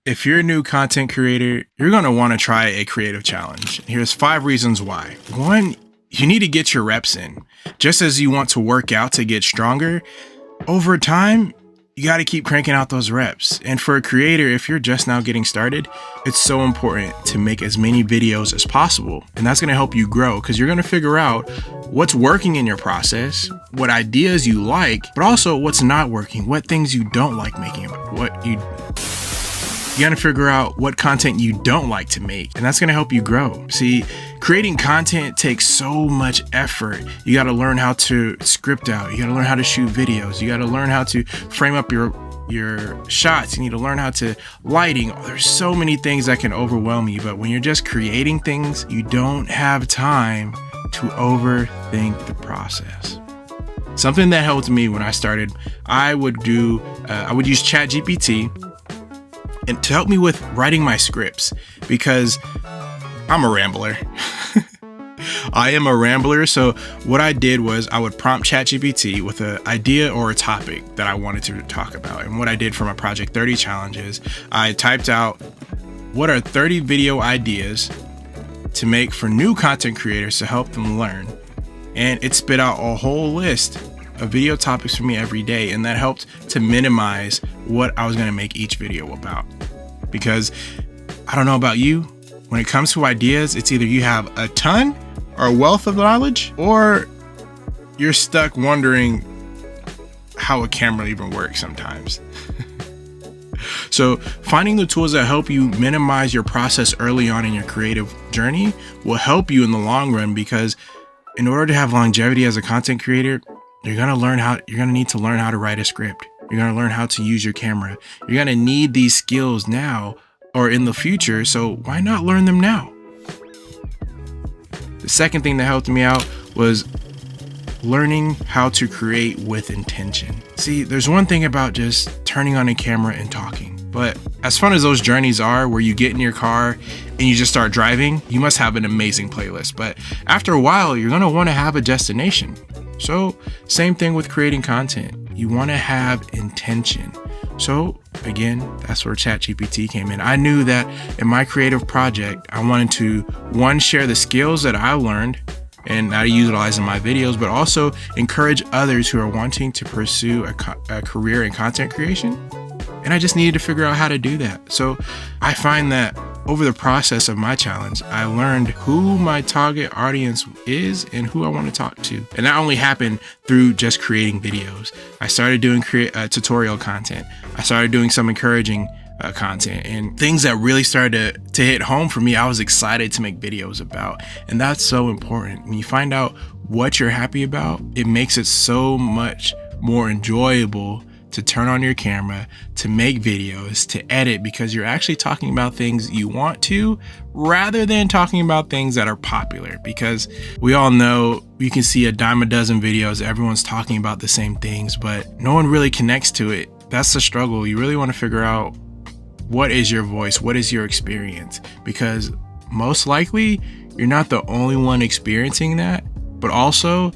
If you're a new content creator, you're going to want to try a creative challenge. Here's 5 reasons why. 1, you need to get your reps in. Just as you want to work out to get stronger, over time, you got to keep cranking out those reps. And for a creator, if you're just now getting started, it's so important to make as many videos as possible. And that's going to help you grow because you're going to figure out what's working in your process, what ideas you like, but also what's not working, what things you don't like making, you got to figure out what content you don't like to make, and that's going to help you grow. See, creating content takes so much effort. You got to learn how to script out. You got to learn how to shoot videos. You got to learn how to frame up your shots. You need to learn how to lighting. There's so many things that can overwhelm you, but when you're just creating things, you don't have time to overthink the process. Something that helped me when I started, I would use ChatGPT and to help me with writing my scripts, because I'm a rambler. I am a rambler. So what I did was I would prompt ChatGPT with an idea or a topic that I wanted to talk about. And what I did for my Project 30 challenges, I typed out what are 30 video ideas to make for new content creators to help them learn. And it spit out a whole list of video topics for me every day, and that helped to minimize what I was going to make each video about. Because I don't know about you, when it comes to ideas, it's either you have a ton or a wealth of knowledge, or you're stuck wondering how a camera even works sometimes. So finding the tools that help you minimize your process early on in your creative journey will help you in the long run, because in order to have longevity as a content creator, you're going to need to learn how to write a script. You're going to learn how to use your camera. You're going to need these skills now or in the future. So why not learn them now? The second thing that helped me out was learning how to create with intention. See, there's one thing about just turning on a camera and talking, but as fun as those journeys are where you get in your car and you just start driving, you must have an amazing playlist. But after a while, you're going to want to have a destination. So same thing with creating content. You want to have intention. So again, that's where ChatGPT came in. I knew that in my creative project, I wanted to, 1, share the skills that I learned and I utilize in my videos, but also encourage others who are wanting to pursue a career in content creation. And I just needed to figure out how to do that. So I find that over the process of my challenge, I learned who my target audience is and who I want to talk to. And that only happened through just creating videos. I started doing tutorial content. I started doing some encouraging content, and things that really started to hit home for me, I was excited to make videos about. And that's so important. When you find out what you're happy about, it makes it so much more enjoyable to turn on your camera, to make videos, to edit, because you're actually talking about things you want to, rather than talking about things that are popular. Because we all know you can see a dime a dozen videos, everyone's talking about the same things, but no one really connects to it. That's the struggle. You really want to figure out what is your voice, what is your experience, because most likely you're not the only one experiencing that, but also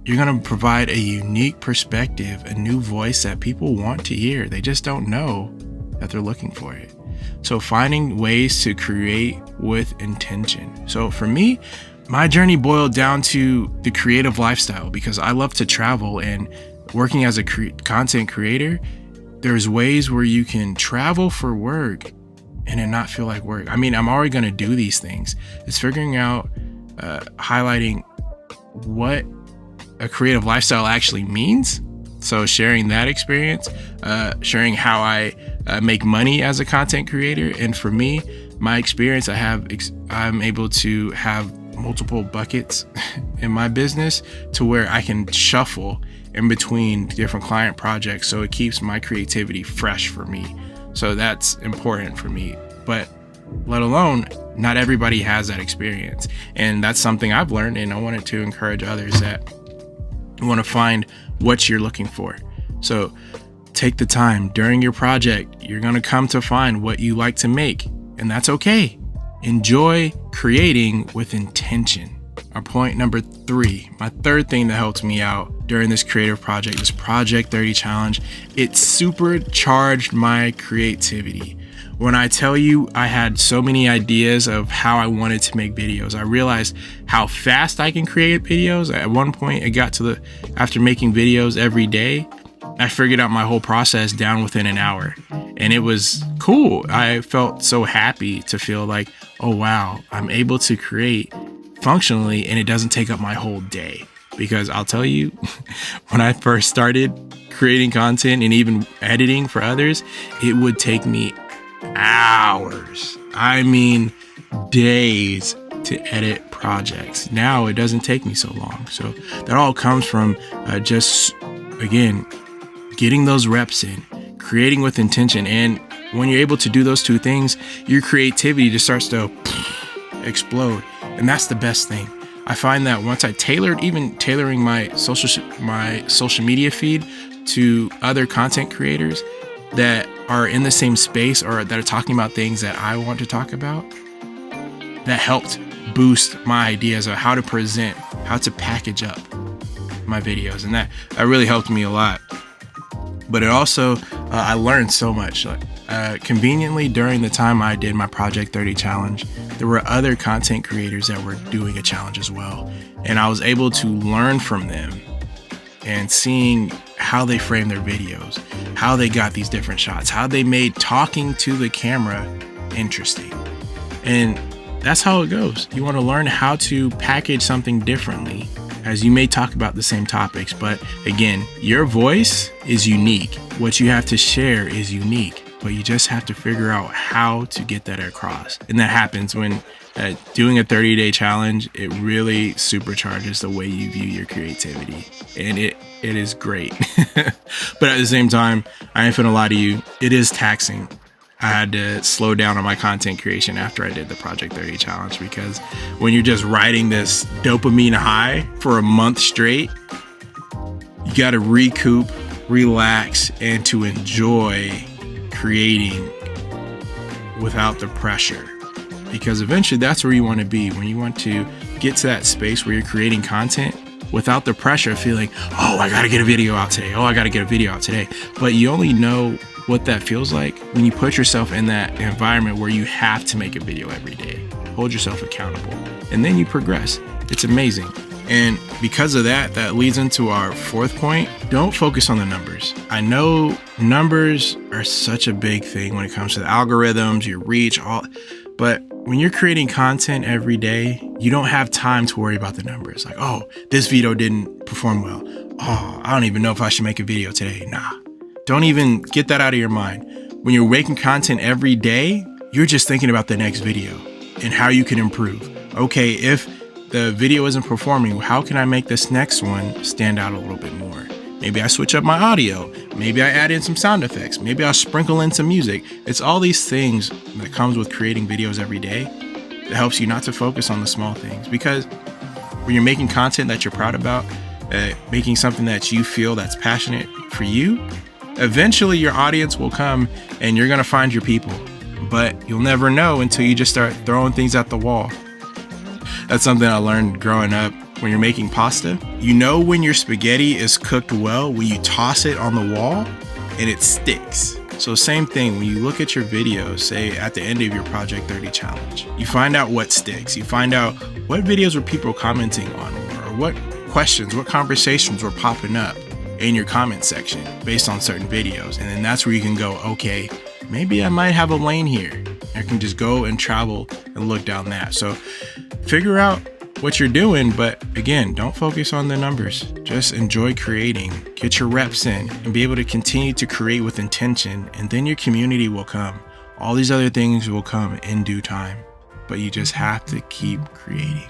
you're going to provide a unique perspective, a new voice that people want to hear. They just don't know that they're looking for it. So finding ways to create with intention. So for me, my journey boiled down to the creative lifestyle, because I love to travel, and working as a content creator, there's ways where you can travel for work and it not feel like work. I mean, I'm already going to do these things. It's figuring out, highlighting what a creative lifestyle actually means. So sharing that experience, sharing how I make money as a content creator. And for me, my experience, I'm able to have multiple buckets in my business to where I can shuffle in between different client projects. So it keeps my creativity fresh for me. So that's important for me. But let alone, not everybody has that experience. And that's something I've learned. And I wanted to encourage others that you want to find what you're looking for. So take the time during your project. You're going to come to find what you like to make, and that's okay. Enjoy creating with intention. Our point number 3, my third thing that helped me out during this creative project, this Project 30 challenge, it supercharged my creativity. When I tell you I had so many ideas of how I wanted to make videos, I realized how fast I can create videos. At one point, it got to after making videos every day, I figured out my whole process down within an hour. And it was cool. I felt so happy to feel like, oh wow, I'm able to create functionally and it doesn't take up my whole day. Because I'll tell you, when I first started creating content and even editing for others, it would take me hours. I mean, days to edit projects. Now it doesn't take me so long. So that all comes from just, again, getting those reps in, creating with intention. And when you're able to do those two things, your creativity just starts to explode. And that's the best thing. I find that once I tailoring my social media feed to other content creators that are in the same space or that are talking about things that I want to talk about, that helped boost my ideas of how to present, how to package up my videos. And that really helped me a lot. But it also, I learned so much. Conveniently, during the time I did my Project 30 challenge, there were other content creators that were doing a challenge as well. And I was able to learn from them and seeing how they frame their videos, how they got these different shots, how they made talking to the camera interesting. And that's how it goes. You want to learn how to package something differently, as you may talk about the same topics, but again, your voice is unique. What you have to share is unique, but you just have to figure out how to get that across. And that happens when doing a 30-day challenge. It really supercharges the way you view your creativity, and it is great. But at the same time, I ain't finna lie to you, it is taxing. I had to slow down on my content creation after I did the Project 30 challenge, because when you're just riding this dopamine high for a month straight, you got to recoup, relax, and to enjoy creating without the pressure. Because eventually that's where you want to be, when you want to get to that space where you're creating content without the pressure of feeling, oh, I got to get a video out today. Oh, I got to get a video out today. But you only know what that feels like when you put yourself in that environment where you have to make a video every day. Hold yourself accountable, and then you progress. It's amazing. And because of that, that leads into our fourth point. Don't focus on the numbers. I know numbers are such a big thing when it comes to the algorithms, your reach, but when you're creating content every day, you don't have time to worry about the numbers. Like, oh, this video didn't perform well. Oh, I don't even know if I should make a video today. Nah. Don't even get that out of your mind. When you're making content every day, you're just thinking about the next video and how you can improve. Okay, if the video isn't performing, how can I make this next one stand out a little bit more? Maybe I switch up my audio. Maybe I add in some sound effects. Maybe I'll sprinkle in some music. It's all these things that comes with creating videos every day that helps you not to focus on the small things. Because when you're making content that you're proud about, making something that you feel that's passionate for you, eventually your audience will come and you're going to find your people. But you'll never know until you just start throwing things at the wall. That's something I learned growing up. When you're making pasta, you know when your spaghetti is cooked well when you toss it on the wall and it sticks. So same thing, when you look at your videos, say at the end of your Project 30 challenge, you find out what sticks. You find out what videos were people commenting on, or what questions, what conversations were popping up in your comment section based on certain videos. And then that's where you can go, okay, maybe I might have a lane here. I can just go and travel and look down that. So figure out what you're doing, but again, don't focus on the numbers. Just enjoy creating, get your reps in, and be able to continue to create with intention, and then your community will come. All these other things will come in due time, but you just have to keep creating.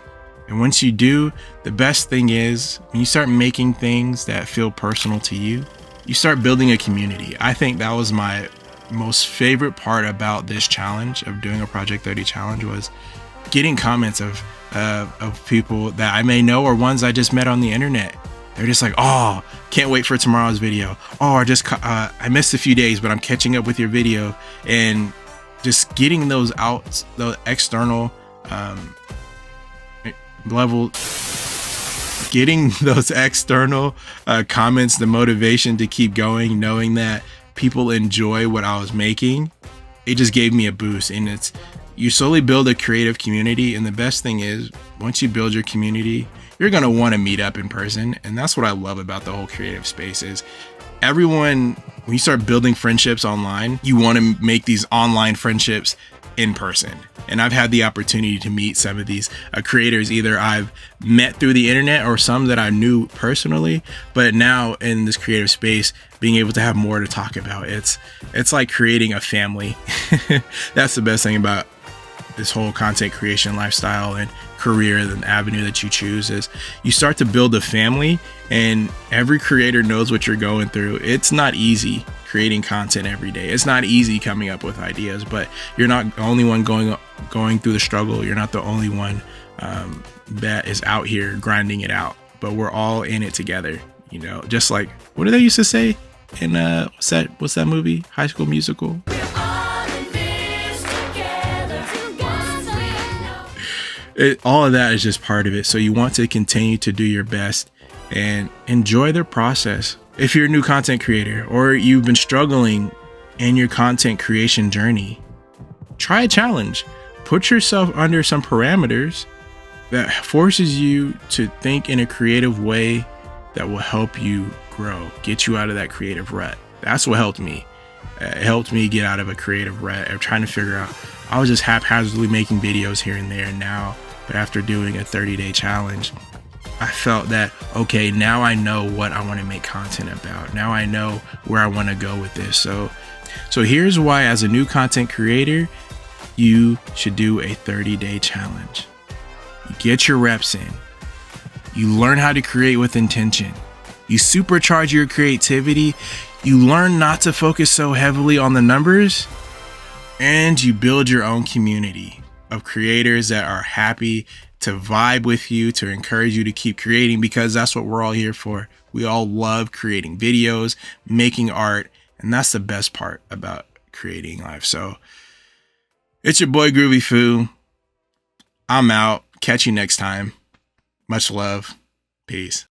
And once you do, the best thing is when you start making things that feel personal to you, you start building a community. I think that was my most favorite part about this challenge of doing a Project 30 challenge, was getting comments of people that I may know or ones I just met on the internet. They're just like, oh, can't wait for tomorrow's video. Oh, I missed a few days, but I'm catching up with your video. And just getting those out, the external level, getting those external comments, the motivation to keep going, knowing that people enjoy what I was making, it just gave me a boost. And it's, you slowly build a creative community. And the best thing is, once you build your community, you're going to want to meet up in person. And that's what I love about the whole creative space is everyone, when you start building friendships online, you want to make these online friendships in person. And I've had the opportunity to meet some of these creators, either I've met through the internet or some that I knew personally, but now in this creative space, being able to have more to talk about, it's like creating a family. That's the best thing about this whole content creation lifestyle and career, the avenue that you choose, is you start to build a family, and every creator knows what you're going through. It's not easy creating content every day. It's not easy coming up with ideas, but you're not the only one going through the struggle. You're not the only one that is out here grinding it out, but we're all in it together. You know, just like, what do they used to say in what's that movie, High School Musical? All of that is just part of it. So you want to continue to do your best and enjoy the process. If you're a new content creator or you've been struggling in your content creation journey, try a challenge. Put yourself under some parameters that forces you to think in a creative way that will help you grow, get you out of that creative rut. That's what helped me. It helped me get out of a creative rut of trying to figure out, I was just haphazardly making videos here and there. And now, but after doing a 30-day challenge, I felt that, okay, now I know what I want to make content about. Now I know where I want to go with this. So here's why, as a new content creator, you should do a 30-day challenge. You get your reps in. You learn how to create with intention. You supercharge your creativity. You learn not to focus so heavily on the numbers, and you build your own community of creators that are happy to vibe with you, to encourage you to keep creating, because that's what we're all here for. We all love creating videos, making art, and that's the best part about creating life. So it's your boy Groovy Foo. I'm out. Catch you next time. Much love. Peace.